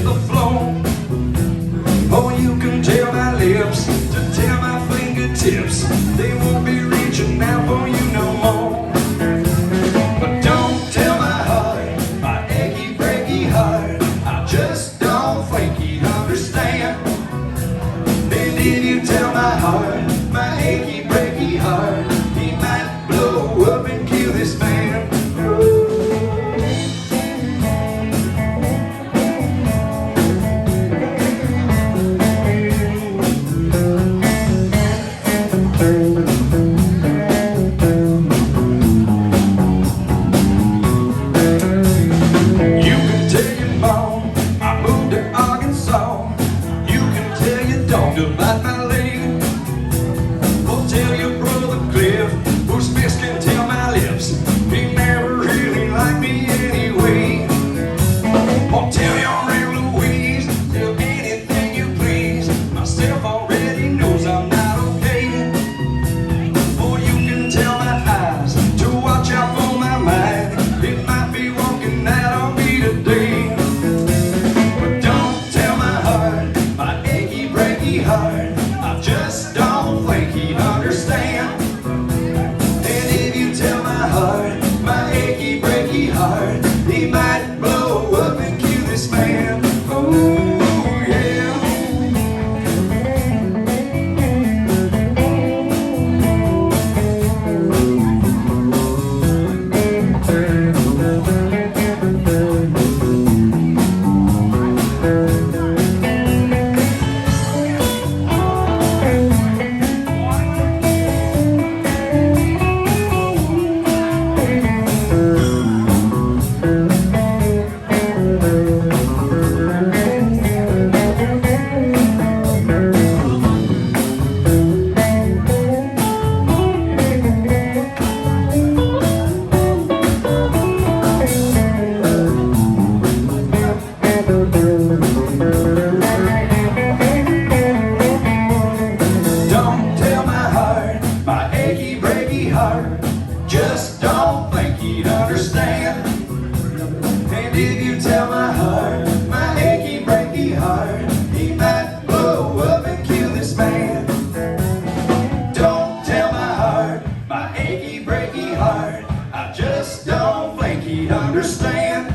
the floor. Oh, you can tell my lips to tell my fingertips, they won't be reaching out for you no more. But don't tell my heart, my achy breaky heart, I just don't think he'd understand. And if you tell my heart, my achy breaky heart, he might blow up and kill this man. About my leg, or tell your brother Cliff, whose fist can tell my lips, he never really liked me anyway. Or tell your Aunt Louise, tell anything you please, myself already knows I'm not okay. Or you can tell my eyes to watch out for my mind, it might be walking out on me today. But don't tell my heart, my achy breaky heart, I just don't think he'd understand. And if you tell my heart, my achy breaky heart, he might blow up and kill this man. Ooh, yeah. Just don't think he'd understand. And if you tell my heart, my achy breaky heart, he might blow up and kill this man. Don't tell my heart, my achy breaky heart, I just don't think he'd understand.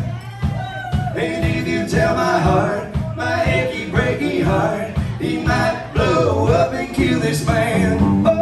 And if you tell my heart, my achy breaky heart, he might blow up and kill this man. Oh.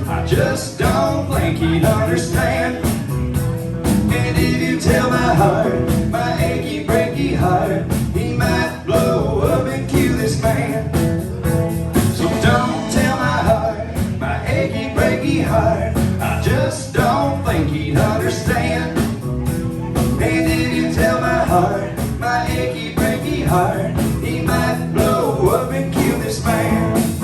I just don't think he'd understand. And if you tell my heart, my achy breaky heart, he might blow up and kill this man. So don't tell my heart, my achy breaky heart, I just don't think he'd understand. And if you tell my heart, my achy breaky heart, he might blow up and kill this man.